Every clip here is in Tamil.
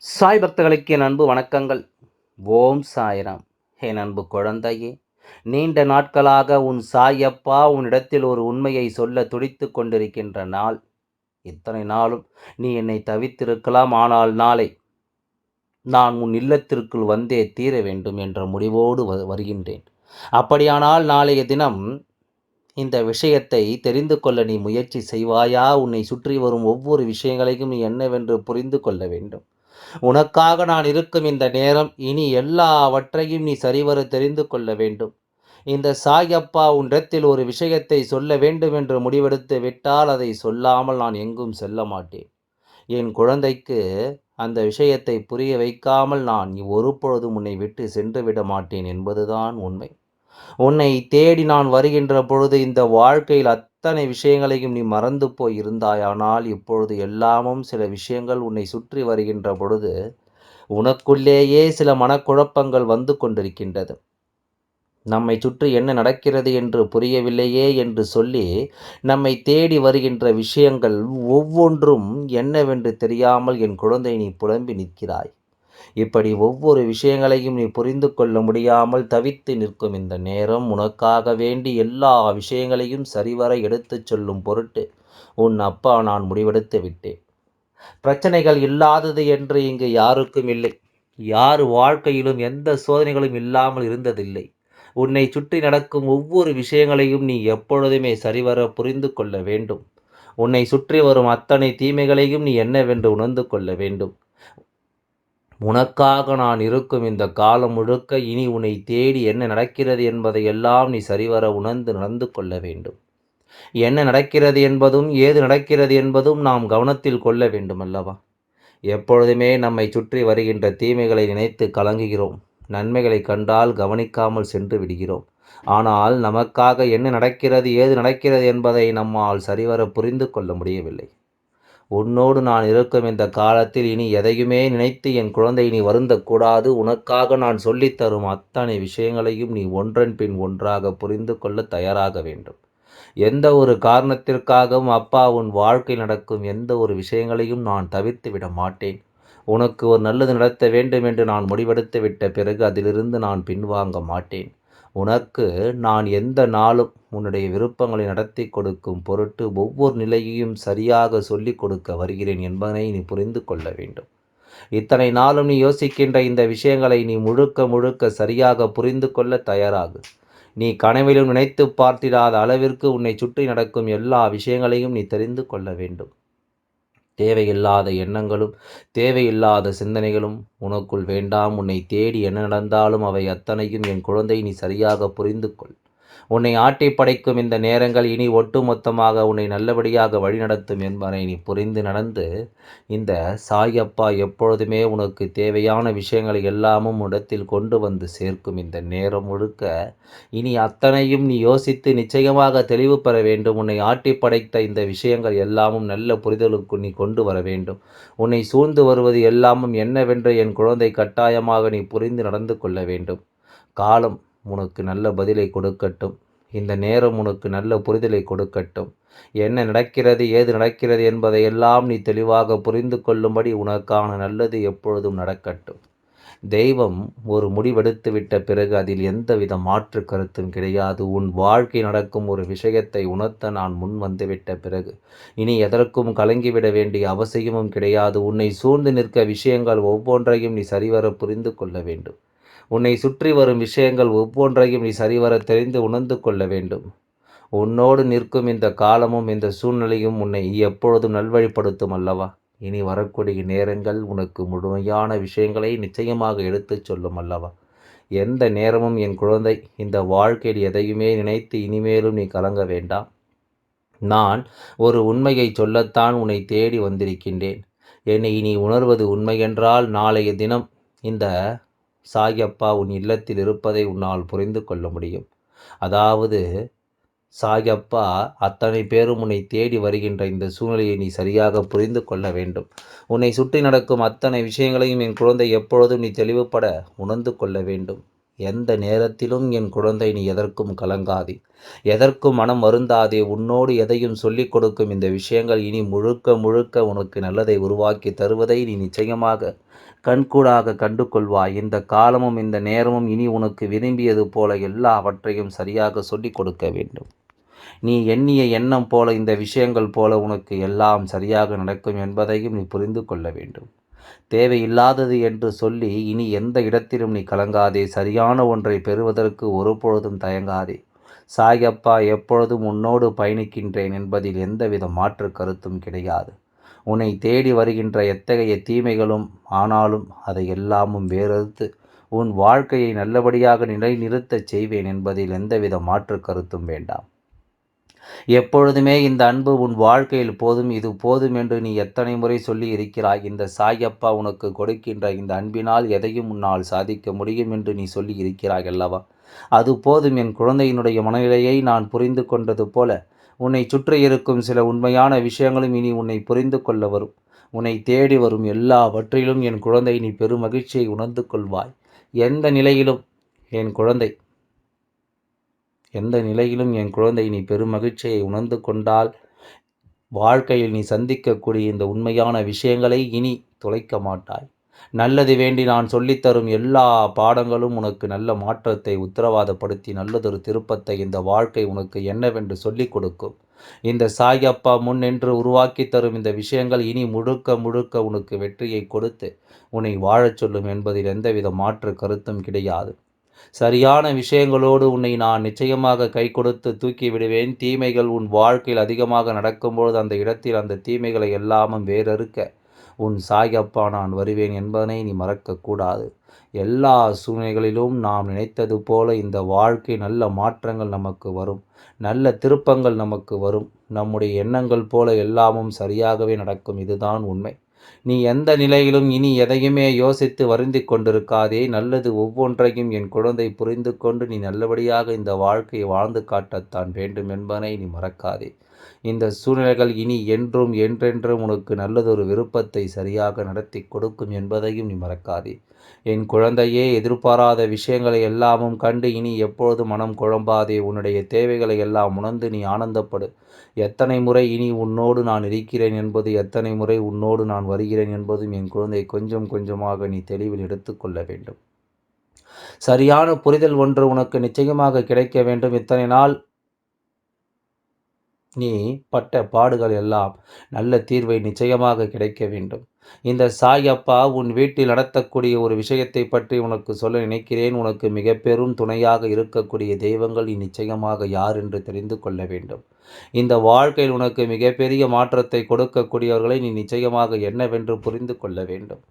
சாய் பக்தர்களுக்கு என் அன்பு வணக்கங்கள். ஓம் சாய்ராம். என் அன்பு குழந்தையே, நீண்ட நாட்களாக உன் சாயப்பா உன்னிடத்தில் ஒரு உண்மையை சொல்ல துடித்து கொண்டிருக்கின்ற நாள். இத்தனை நாளும் நீ என்னை தவித்திருக்கலாம். ஆனால் நாளை நான் உன் இல்லத்திற்குள் வந்தே தீர வேண்டும் என்ற முடிவோடு வருகின்றேன். அப்படியானால் நாளைய தினம் இந்த விஷயத்தை தெரிந்து கொள்ள நீ முயற்சி செய்வாயா? உன்னை சுற்றி வரும் ஒவ்வொரு விஷயங்களையும் நீ என்னவென்று புரிந்து கொள்ள வேண்டும். உனக்காக நான் இருக்கும் இந்த நேரம், இனி எல்லாவற்றையும் நீ சரிவர தெரிந்து கொள்ள வேண்டும். இந்த சாயப்பா உன்னிடத்தில் ஒரு விஷயத்தை சொல்ல வேண்டும் என்று முடிவெடுத்து விட்டால் அதை சொல்லாமல் நான் எங்கும் செல்ல மாட்டேன். என் குழந்தைக்கு அந்த விஷயத்தை புரிய வைக்காமல் நான் ஒருபொழுதும் உன்னை விட்டு சென்று விட மாட்டேன் என்பதுதான் உண்மை. உன்னை தேடி நான் வருகின்ற பொழுது இந்த வாழ்க்கையில் அத்தனை விஷயங்களையும் நீ மறந்து போய் இருந்தாயானால் இப்பொழுது எல்லாமும் சில விஷயங்கள் உன்னை சுற்றி வருகின்ற பொழுது உனக்குள்ளேயே சில மனக்குழப்பங்கள் வந்து கொண்டிருக்கின்றது. நம்மை சுற்றி என்ன நடக்கிறது என்று புரியவில்லையே என்று சொல்லி நம்மை தேடி வருகின்ற விஷயங்கள் ஒவ்வொன்றும் என்னவென்று தெரியாமல் என் குழந்தை நீ புலம்பி நிற்கிறாய். இப்படி ஒவ்வொரு விஷயங்களையும் நீ புரிந்து கொள்ள முடியாமல் தவித்து நிற்கும் இந்த நேரம், உனக்காக வேண்டி எல்லா விஷயங்களையும் சரிவர எடுத்துச் சொல்லும் பொருட்டு உன் அப்பா நான் முடிவெடுத்து விட்டேன். பிரச்சனைகள் இல்லாதது என்று இங்கு யாருக்கும் இல்லை. யார் வாழ்க்கையிலும் எந்த சோதனைகளும் இல்லாமல் இருந்ததில்லை. உன்னை சுற்றி நடக்கும் ஒவ்வொரு விஷயங்களையும் நீ எப்பொழுதுமே சரிவர புரிந்து கொள்ள வேண்டும். உன்னை சுற்றி வரும் அத்தனை தீமைகளையும் நீ என்னவென்று உணர்ந்து கொள்ள வேண்டும். உனக்காக நான் இருக்கும் இந்த காலம் முழுக்க இனி உன்னை தேடி என்ன நடக்கிறது என்பதை எல்லாம் நீ சரிவர உணர்ந்து நடந்து கொள்ள வேண்டும். என்ன நடக்கிறது என்பதும் ஏது நடக்கிறது என்பதும் நாம் கவனத்தில் கொள்ள வேண்டும் அல்லவா? எப்பொழுதுமே நம்மை சுற்றி வருகின்ற தீமைகளை நினைத்து கலங்குகிறோம். நன்மைகளை கண்டால் கவனிக்காமல் சென்று விடுகிறோம். ஆனால் நமக்காக என்ன நடக்கிறது ஏது நடக்கிறது என்பதை நம்மால் சரிவர புரிந்து கொள்ள முடியவில்லை. உன்னோடு நான் இருக்கும் இந்த காலத்தில் இனி எதையுமே நினைத்து என் குழந்தை நீ வருந்தக்கூடாது. உனக்காக நான் சொல்லித்தரும் அத்தனை விஷயங்களையும் நீ ஒன்றன் பின் ஒன்றாக புரிந்து கொள்ள தயாராக வேண்டும். எந்த ஒரு காரணத்திற்காகவும் அப்பா உன் வாழ்க்கையில் நடக்கும் எந்த ஒரு விஷயங்களையும் நான் தவிர்த்து விட மாட்டேன். உனக்கு ஒரு நல்லது நடத்த வேண்டும் என்று நான் முடிவெடுத்து விட்ட பிறகு அதிலிருந்து நான் பின்வாங்க மாட்டேன். உனக்கு நான் எந்த நாளும் உன்னுடைய விருப்பங்களை நடத்தி கொடுக்கும் பொருட்டு ஒவ்வொரு நிலையையும் சரியாக சொல்லிக் கொடுக்க வருகிறேன் என்பதனை நீ புரிந்து கொள்ள வேண்டும். இத்தனை நாளும் நீ யோசிக்கின்ற இந்த விஷயங்களை நீ முழுக்க முழுக்க சரியாக புரிந்து கொள்ள தயாராகு. நீ கனவிலும் நினைத்து பார்த்திடாத அளவிற்கு உன்னை சுற்றி நடக்கும் எல்லா விஷயங்களையும் நீ தெரிந்து கொள்ள வேண்டும். தேவையில்லாத எண்ணங்களும் தேவையில்லாத சிந்தனைகளும் உனக்குள் வேண்டாம். உன்னை தேடி என்ன நடந்தாலும் அவை அத்தனையும் என் குழந்தை நீ சரியாக புரிந்து கொள். உன்னை ஆட்டி படைக்கும் இந்த நேரங்கள் இனி ஒட்டுமொத்தமாக உன்னை நல்லபடியாக வழிநடத்தும் என்பதை நீ புரிந்து நடந்து இந்த சாயப்பா எப்பொழுதுமே உனக்கு தேவையான விஷயங்களை எல்லாமும் இடத்தில் கொண்டு வந்து சேர்க்கும் இந்த நேரம் முழுக்க இனி அத்தனையும் நீ யோசித்து நிச்சயமாக தெளிவு பெற வேண்டும். உன்னை ஆட்டி படைத்த இந்த விஷயங்கள் எல்லாமும் நல்ல புரிதலுக்கு நீ கொண்டு வர வேண்டும். உன்னை சூழ்ந்து வருவது எல்லாமும் என்னவென்று என் குழந்தை கட்டாயமாக நீ புரிந்து நடந்து கொள்ள வேண்டும். காலம் உனக்கு நல்ல பதிலை கொடுக்கட்டும். இந்த நேரம் உனக்கு நல்ல புரிதலை கொடுக்கட்டும். என்ன நடக்கிறது ஏது நடக்கிறது என்பதையெல்லாம் நீ தெளிவாக புரிந்து கொள்ளும்படி உனக்கான நல்லது எப்பொழுதும் நடக்கட்டும். தெய்வம் ஒரு முடிவெடுத்து விட்ட பிறகு அதில் எந்தவித மாற்று கருத்தும் கிடையாது. உன் வாழ்க்கை நடக்கும் ஒரு விஷயத்தை உணர்த்த நான் முன் வந்துவிட்ட பிறகு இனி எதற்கும் கலங்கிவிட வேண்டிய அவசியமும் கிடையாது. உன்னை சூழ்ந்து நிற்க விஷயங்கள் ஒவ்வொன்றையும் நீ சரிவர புரிந்து கொள்ள வேண்டும். உன்னை சுற்றி வரும் விஷயங்கள் ஒவ்வொன்றையும் நீ சரிவர தெரிந்து உணர்ந்து கொள்ள வேண்டும். உன்னோடு நிற்கும் இந்த காலமும் இந்த சூழ்நிலையும் உன்னை எப்பொழுதும் நல்வழிப்படுத்தும் அல்லவா? இனி வரக்கூடிய நேரங்கள் உனக்கு முழுமையான விஷயங்களை நிச்சயமாக எடுத்துச் சொல்லும் அல்லவா? எந்த நேரமும் என் குழந்தை இந்த வாழ்க்கையில் எதையுமே நினைத்து இனிமேலும் நீ கலங்க வேண்டாம். நான் ஒரு உண்மையை சொல்லத்தான் உன்னை தேடி வந்திருக்கின்றேன். என்னை நீ உணர்வது உண்மையென்றால் நாளைய தினம் இந்த சாயப்பா உன் இல்லத்தில் இருப்பதை உன்னால் புரிந்து கொள்ள முடியும். அதாவது சாயப்பா அத்தனை பேரும் உன்னை தேடி வருகின்ற இந்த சூழ்நிலையை நீ சரியாக புரிந்து கொள்ள வேண்டும். உன்னை சுற்றி நடக்கும் அத்தனை விஷயங்களையும் என் குழந்தை எப்பொழுதும் நீ தெளிவுபட உணர்ந்து கொள்ள வேண்டும். எந்த நேரத்திலும் என் குழந்தை நீ எதற்கும் கலங்காதே, எதற்கும் மனம் வருந்தாதே. உன்னோடு எதையும் சொல்லிக் கொடுக்கும் இந்த விஷயங்கள் இனி முழுக்க முழுக்க உனக்கு நல்லதை உருவாக்கி தருவதை நீ நிச்சயமாக கண்கூடாக கண்டு கொள்வாய். இந்த காலமும் இந்த நேரமும் இனி உனக்கு விரும்பியது போல எல்லாவற்றையும் சரியாக சொல்லிக் கொடுக்க வேண்டும். நீ எண்ணிய எண்ணம் போல இந்த விஷயங்கள் போல உனக்கு எல்லாம் சரியாக நடக்கும் என்பதையும் நீ புரிந்து கொள்ள வேண்டும். தேவையில்லாதது என்று சொல்லி இனி எந்த இடத்திலும் நீ கலங்காதே. சரியான ஒன்றை பெறுவதற்கு ஒருபொழுதும் தயங்காதே. சாயப்பா எப்பொழுதும் உன்னோடு பயணிக்கின்றேன் என்பதில் எந்தவித மாற்று கருத்தும் கிடையாது. உன்னை தேடி வருகின்ற எத்தகைய தீமைகளும் ஆனாலும் அதை எல்லாமும் வேறறுத்து உன் வாழ்க்கையை நல்லபடியாக நிலைநிறுத்தச் செய்வேன் என்பதில் எந்தவித மாற்று கருத்தும் வேண்டாம். எப்பொழுதுமே இந்த அன்பு உன் வாழ்க்கையில் போதும், இது போதும் என்று நீ எத்தனை முறை சொல்லி இருக்கிறாய். இந்த சாயப்பா உனக்கு கொடுக்கின்ற இந்த அன்பினால் எதையும் உன்னால் சாதிக்க முடியும் என்று நீ சொல்லி இருக்கிறாய் அல்லவா? அது போதும். என் குழந்தையினுடைய மனநிலையை நான் புரிந்து கொண்டது போல உன்னை சுற்றி இருக்கும் சில உண்மையான விஷயங்களும் இனி உன்னை புரிந்து கொள்ள வரும். உன்னை தேடி வரும் எல்லாவற்றிலும் என் குழந்தை நீ பெரும் மகிழ்ச்சியை உணர்ந்து கொள்வாய். எந்த நிலையிலும் என் குழந்தை என் குழந்தை நீ பெரும் மகிழ்ச்சியை உணர்ந்து கொண்டால் வாழ்க்கையில் நீ சந்திக்கக்கூடிய இந்த உண்மையான விஷயங்களை இனி தொலைக்க மாட்டாய். நல்லது வேண்டி நான் சொல்லித்தரும் எல்லா பாடங்களும் உனக்கு நல்ல மாற்றத்தை உத்தரவாதப்படுத்தி நல்லதொரு திருப்பத்தை இந்த வாழ்க்கை உனக்கு என்னவென்று சொல்லிக் கொடுக்கும். இந்த சாயப்பா முன் என்று உருவாக்கி தரும் இந்த விஷயங்கள் இனி முழுக்க முழுக்க உனக்கு வெற்றியை கொடுத்து உன்னை வாழச் சொல்லும் என்பதில் எந்தவித மாற்று கருத்தும் கிடையாது. சரியான விஷயங்களோடு உன்னை நான் நிச்சயமாக கை கொடுத்து தூக்கி விடுவேன். தீமைகள் உன் வாழ்க்கையில் அதிகமாக நடக்கும்பொழுது அந்த இடத்தில் அந்த தீமைகளை எல்லாமும் வேறறுக்க உன் சாயப்பா நான் வருவேன் என்பதனை நீ மறக்கக்கூடாது. எல்லா சூழ்நிலைகளிலும் நாம் நினைத்தது போல இந்த வாழ்க்கை நல்ல மாற்றங்கள் நமக்கு வரும். நல்ல திருப்பங்கள் நமக்கு வரும். நம்முடைய எண்ணங்கள் போல எல்லாமும் சரியாகவே நடக்கும். இதுதான் உண்மை. நீ எந்த நிலையிலும் இனி எதையுமே யோசித்து வருந்தி கொண்டிருக்காதே. நல்லது ஒவ்வொன்றையும் என் குழந்தை புரிந்து கொண்டு நீ நல்லபடியாக இந்த வாழ்க்கையை வாழ்ந்து காட்டத்தான் வேண்டும் என்பதனை நீ மறக்காதே. இந்த சூழ்நிலைகள் இனி என்றும் என்றென்றும் உனக்கு நல்லதொரு விருப்பத்தை சரியாக நடத்தி கொடுக்கும் என்பதையும் நீ மறக்காதே. என் குழந்தையே, எதிர்பாராத விஷயங்களை எல்லாமும் கண்டு இனி எப்பொழுது மனம் குழம்பாதே. உன்னுடைய தேவைகளை எல்லாம் உணர்ந்து நீ ஆனந்தப்படு. எத்தனை முறை இனி உன்னோடு நான் இருக்கிறேன் என்பது, எத்தனை முறை உன்னோடு நான் வருகிறேன் என்பதும் என் குழந்தை கொஞ்சம் கொஞ்சமாக நீ தெளிவில் எடுத்துக்கொள்ள வேண்டும். சரியான புரிதல் ஒன்று உனக்கு நிச்சயமாக கிடைக்க வேண்டும். இத்தனை நாள் நீ பட்ட பாடுகள் எல்லாம் நல்ல தீர்வை நிச்சயமாக கிடைக்க வேண்டும். இந்த சாயப்பா உன் வீட்டில் நடத்தக்கூடிய ஒரு விஷயத்தை பற்றி உனக்கு சொல்ல நினைக்கிறேன். உனக்கு மிக பெரும் துணையாக இருக்கக்கூடிய தெய்வங்கள் நீ நிச்சயமாக யார் என்று தெரிந்து கொள்ள வேண்டும். இந்த வாழ்க்கையில் உனக்கு மிகப்பெரிய மாற்றத்தை கொடுக்கக்கூடியவர்களை நீ நிச்சயமாக என்னவென்று புரிந்து கொள்ள வேண்டும்.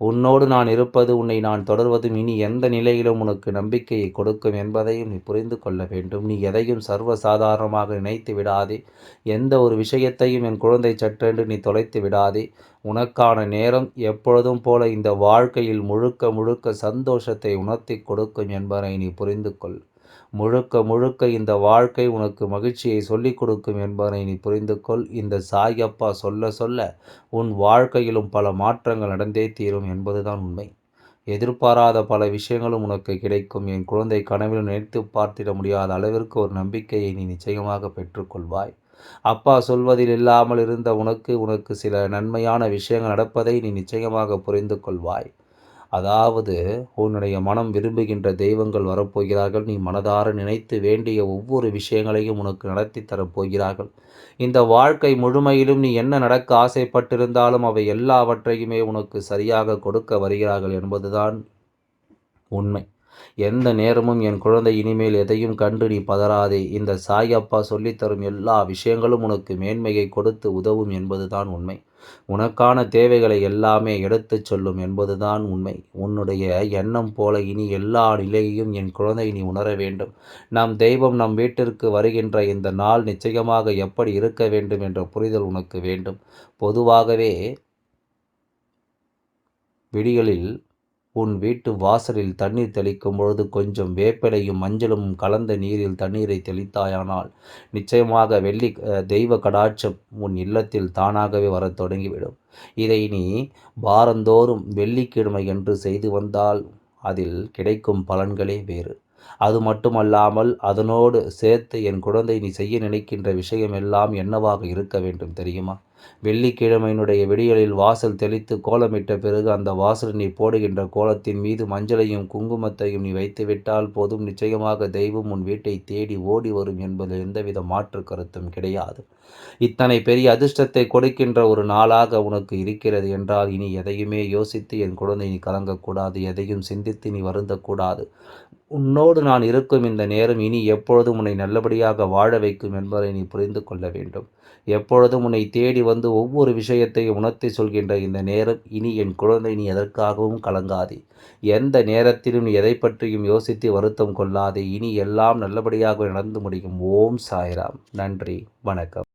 உன்னோடு நான் இருப்பது, உன்னை நான் தொடர்வதும் இனி எந்த நிலையிலும் உனக்கு நம்பிக்கையை கொடுக்கும் என்பதையும் நீ புரிந்து கொள்ள வேண்டும். நீ எதையும் சர்வசாதாரணமாக நினைத்து விடாதே. எந்த ஒரு விஷயத்தையும் என் குழந்தை சற்றென்று நீ தொலைத்து விடாதே. உனக்கான நேரம் எப்பொழுதும் போல இந்த வாழ்க்கையில் முழுக்க முழுக்க சந்தோஷத்தை உணர்த்தி கொடுக்கும் என்பதை நீ புரிந்து கொள். முழுக்க முழுக்க இந்த வாழ்க்கை உனக்கு மகிழ்ச்சியை சொல்லிக் கொடுக்கும் என்பதை நீ புரிந்து கொள். இந்த சாயப்பா சொல்ல சொல்ல உன் வாழ்க்கையிலும் பல மாற்றங்கள் நடந்தே தீரும் என்பதுதான் உண்மை. எதிர்பாராத பல விஷயங்களும் உனக்கு கிடைக்கும். என் குழந்தை கனவில் நினைத்து பார்த்திட முடியாத அளவிற்கு ஒரு நம்பிக்கையை நீ நிச்சயமாக பெற்றுக்கொள்வாய். அப்பா சொல்வதில் இல்லாமல் இருந்த உனக்கு சில நன்மையான விஷயங்கள் நடப்பதை நீ நிச்சயமாக புரிந்து கொள்வாய். அதாவது உன்னுடைய மனம் விரும்புகின்ற தெய்வங்கள் வரப்போகிறார்கள். நீ மனதார நினைத்து வேண்டிய ஒவ்வொரு விஷயங்களையும் உனக்கு நடத்தி தரப்போகிறார்கள். இந்த வாழ்க்கை முழுமையிலும் நீ என்ன நடக்க ஆசைப்பட்டிருந்தாலும் அவை எல்லாவற்றையுமே உனக்கு சரியாக கொடுக்க வருகிறார்கள் என்பதுதான் உண்மை. எந்த நேரமும் என் குழந்தை இனிமேல் எதையும் கண்டு நீ பதறாதே. இந்த சாயப்பா சொல்லித்தரும் எல்லா விஷயங்களும் உனக்கு மேன்மையை கொடுத்து உதவும் என்பதுதான் உண்மை. உனக்கான தேவைகளை எல்லாமே எடுத்துச் சொல்லும் என்பதுதான் உண்மை. உன்னுடைய எண்ணம் போல இனி எல்லா நிலையையும் என் குழந்தை நீ உணர வேண்டும். நம் தெய்வம் நம் வீட்டிற்கு வருகின்ற இந்த நாள் நிச்சயமாக எப்படி இருக்க வேண்டும் என்ற புரிதல் உனக்கு வேண்டும். பொதுவாகவே விடிகளில் உன் வீட்டு வாசலில் தண்ணீர் தெளிக்கும் பொழுது கொஞ்சம் வேப்பிலையும் மஞ்சளும் கலந்த நீரில் தண்ணீரை தெளித்தாயானால் நிச்சயமாக தெய்வ கடாட்சம் உன் இல்லத்தில் தானாகவே வரத் தொடங்கிவிடும். இதை நீ வாரந்தோறும் வெள்ளிக்கிழமை என்று செய்து வந்தால் அதில் கிடைக்கும் பலன்களே வேறு. அது மட்டுமல்லாமல் அதனோடு சேர்த்து என் குழந்தை நீ செய்ய நினைக்கின்ற விஷயம் எல்லாம் என்னவாக இருக்க வேண்டும் தெரியுமா? வெள்ளிக்கிழமையினுடைய விடியலில் வாசல் தெளித்து கோலமிட்ட பிறகு அந்த வாசலில் நீ போடுகின்ற கோலத்தின் மீது மஞ்சளையும் குங்குமத்தையும் நீ வைத்துவிட்டால் போதும். நிச்சயமாக தெய்வம் உன் வீட்டை தேடி ஓடி வரும் என்பதில் எந்தவித மாற்று கருத்தும் கிடையாது. இத்தனை பெரிய அதிர்ஷ்டத்தை கொடுக்கின்ற ஒரு நாளாக உனக்கு இருக்கிறது என்றால் இனி எதையுமே யோசித்து என் குழந்தை நீ கலங்கக்கூடாது. எதையும் சிந்தித்து நீ வருந்தக்கூடாது. உன்னோடு நான் இருக்கும் இந்த நேரம் இனி எப்பொழுதும் உன்னை நல்லபடியாக வாழ வைக்கும் என்பதை நீ புரிந்து கொள்ள வேண்டும். எப்பொழுதும் உன்னை தேடி வந்து ஒவ்வொரு விஷயத்தையும் உணர்த்தி சொல்கின்ற இந்த நேரம் இனி என் குழந்தை நீ எதற்காகவும் கலங்காதே. எந்த நேரத்திலும் நீ எதை பற்றியும் யோசித்து வருத்தம் கொள்ளாதே. இனி எல்லாம் நல்லபடியாக நடந்து முடியும். ஓம் சாய்ராம். நன்றி. வணக்கம்.